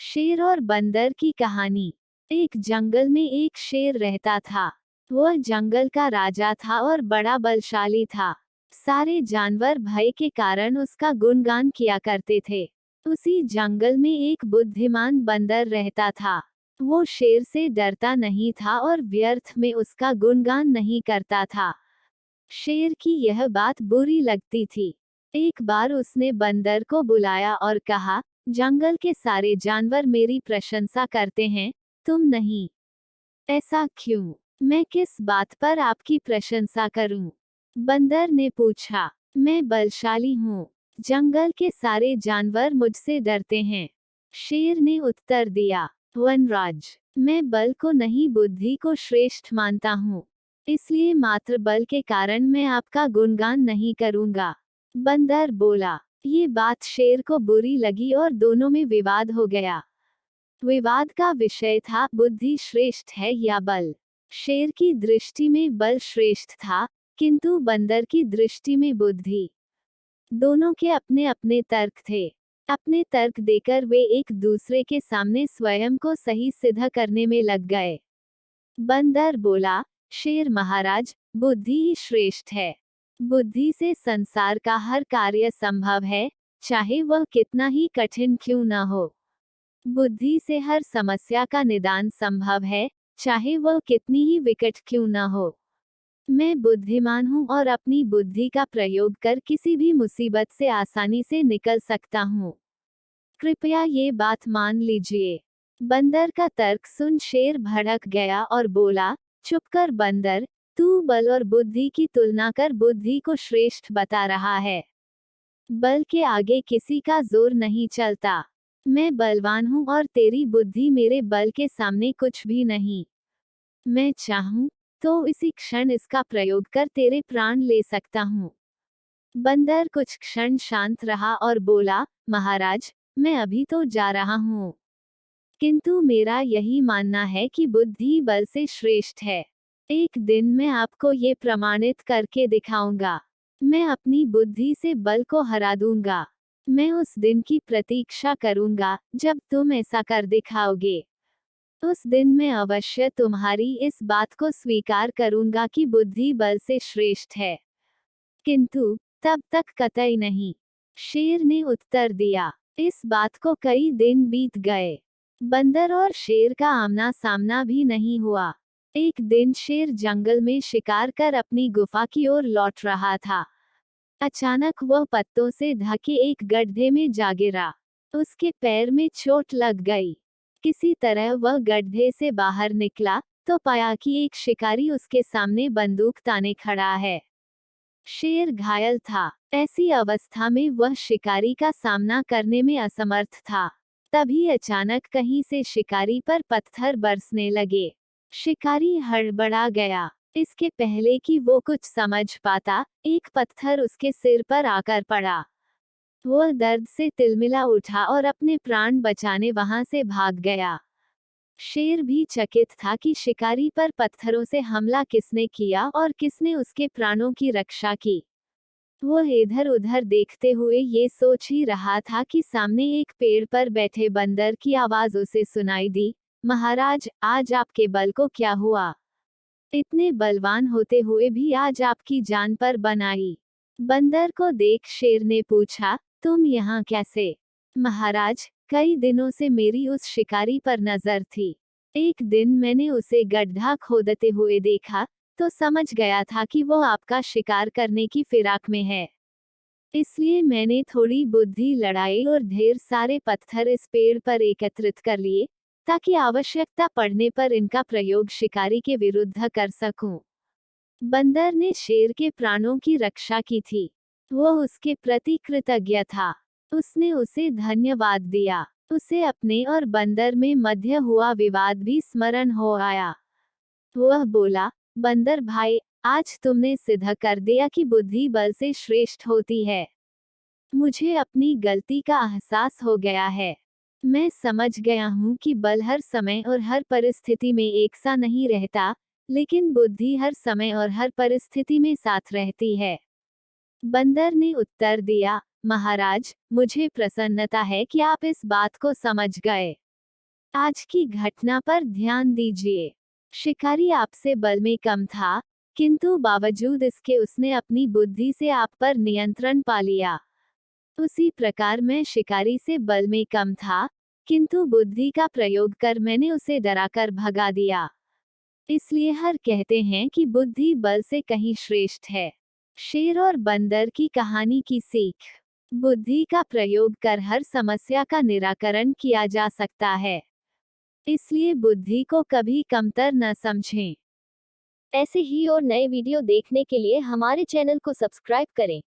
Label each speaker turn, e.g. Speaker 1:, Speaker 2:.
Speaker 1: शेर और बंदर की कहानी। एक जंगल में एक शेर रहता था। वह जंगल का राजा था और बड़ा बलशाली था। सारे जानवर भय के कारण उसका गुणगान किया करते थे। उसी जंगल में एक बुद्धिमान बंदर रहता था। वो शेर से डरता नहीं था और व्यर्थ में उसका गुणगान नहीं करता था। शेर की यह बात बुरी लगती थी। एक बार उसने बंदर को बुलाया और कहा, जंगल के सारे जानवर मेरी प्रशंसा करते हैं, तुम नहीं। ऐसा क्यों? मैं किस बात पर आपकी प्रशंसा करूं? बंदर ने पूछा। मैं बलशाली हूँ। जंगल के सारे जानवर मुझसे डरते हैं। शेर ने उत्तर दिया। वनराज, मैं बल को नहीं बुद्धि को श्रेष्ठ मानता हूँ। इसलिए मात्र बल के कारण मैं आपका गुणगान नहीं करूंगा। बंदर बोला। ये बात शेर को बुरी लगी और दोनों में विवाद हो गया। विवाद का विषय था, बुद्धि श्रेष्ठ है या बल। शेर की दृष्टि में बल श्रेष्ठ था, किंतु बंदर की दृष्टि में बुद्धि। दोनों के अपने अपने तर्क थे। अपने तर्क देकर वे एक दूसरे के सामने स्वयं को सही सिद्ध करने में लग गए। बंदर बोला, शेर महाराज, बुद्धि ही श्रेष्ठ है। बुद्धि से संसार का हर कार्य संभव है, चाहे वह कितना ही कठिन क्यों न हो। बुद्धि से हर समस्या का निदान संभव है, चाहे वह कितनी ही विकट क्यों न हो। मैं बुद्धिमान हूँ और अपनी बुद्धि का प्रयोग कर किसी भी मुसीबत से आसानी से निकल सकता हूँ। कृपया ये बात मान लीजिए। बंदर का तर्क सुन शेर भड़क गया और बोला, चुप कर बंदर, तू बल और बुद्धि की तुलना कर बुद्धि को श्रेष्ठ बता रहा है। बल के आगे किसी का जोर नहीं चलता। मैं बलवान हूँ और तेरी बुद्धि मेरे बल के सामने कुछ भी नहीं। मैं चाहूँ तो इसी क्षण इसका प्रयोग कर तेरे प्राण ले सकता हूँ। बंदर कुछ क्षण शांत रहा और बोला, महाराज, मैं अभी तो जा रहा हूँ, किंतु मेरा यही मानना है कि बुद्धि बल से श्रेष्ठ है। एक दिन मैं आपको ये प्रमाणित करके दिखाऊंगा। मैं अपनी बुद्धि से बल को हरा दूंगा। मैं उस दिन की प्रतीक्षा करूंगा जब तुम ऐसा कर दिखाओगे। उस दिन मैं अवश्य तुम्हारी इस बात को स्वीकार करूंगा कि बुद्धि बल से श्रेष्ठ है, किंतु तब तक कतई नहीं। शेर ने उत्तर दिया। इस बात को कई दिन बीत गए। बंदर और शेर का आमना सामना भी नहीं हुआ। एक दिन शेर जंगल में शिकार कर अपनी गुफा की ओर लौट रहा था। अचानक वह पत्तों से ढके एक गड्ढे में जा गिरा। उसके पैर में चोट लग गई। किसी तरह वह गड्ढे से बाहर निकला तो पाया कि एक शिकारी उसके सामने बंदूक ताने खड़ा है। शेर घायल था। ऐसी अवस्था में वह शिकारी का सामना करने में असमर्थ था। तभी अचानक कहीं से शिकारी पर पत्थर बरसने लगे। शिकारी हड़बड़ा गया। इसके पहले कि वो कुछ समझ पाता, एक पत्थर उसके सिर पर आकर पड़ा। वह दर्द से तिलमिला उठा और अपने प्राण बचाने वहां से भाग गया। शेर भी चकित था कि शिकारी पर पत्थरों से हमला किसने किया और किसने उसके प्राणों की रक्षा की। वह इधर उधर देखते हुए ये सोच ही रहा था कि सामने एक पेड़ पर बैठे बंदर की आवाज उसे सुनाई दी, महाराज, आज आपके बल को क्या हुआ? इतने बलवान होते हुए भी आज आपकी जान पर बन आई। बंदर को देख शेर ने पूछा, तुम यहाँ कैसे? महाराज, कई दिनों से मेरी उस शिकारी पर नजर थी। एक दिन मैंने उसे गड्ढा खोदते हुए देखा, तो समझ गया था कि वो आपका शिकार करने की फिराक में है। इसलिए मैंने थोड़ी बुद्धि लड़ाई और ढेर सारे पत्थर इस पेड़ पर एकत्रित कर लिए, ताकि आवश्यकता पड़ने पर इनका प्रयोग शिकारी के विरुद्ध कर सकूं। बंदर ने शेर के प्राणों की रक्षा की थी। वह उसके प्रति कृतज्ञ था। उसने उसे धन्यवाद दिया। उसे अपने और बंदर में मध्य हुआ विवाद भी स्मरण हो आया। वह बोला, बंदर भाई, आज तुमने सिद्ध कर दिया कि बुद्धि बल से श्रेष्ठ होती है। मुझे अपनी गलती का एहसास हो गया है। मैं समझ गया हूँ कि बल हर समय और हर परिस्थिति में एक सा नहीं रहता, लेकिन बुद्धि हर समय और हर परिस्थिति में साथ रहती है। बंदर ने उत्तर दिया, महाराज, मुझे प्रसन्नता है कि आप इस बात को समझ गए। आज की घटना पर ध्यान दीजिए। शिकारी आपसे बल में कम था, किंतु बावजूद इसके उसने अपनी बुद्धि से आप पर नियंत्रण पा लिया। उसी प्रकार मैं शिकारी से बल में कम था, किंतु बुद्धि का प्रयोग कर मैंने उसे डराकर भगा दिया। इसलिए हर कहते हैं कि बुद्धि बल से कहीं श्रेष्ठ है। शेर और बंदर की कहानी की सीख। बुद्धि का प्रयोग कर हर समस्या का निराकरण किया जा सकता है। इसलिए बुद्धि को कभी कमतर न समझें।
Speaker 2: ऐसे ही और नए वीडियो देखने के लिए हमारे चैनल को सब्सक्राइब करें।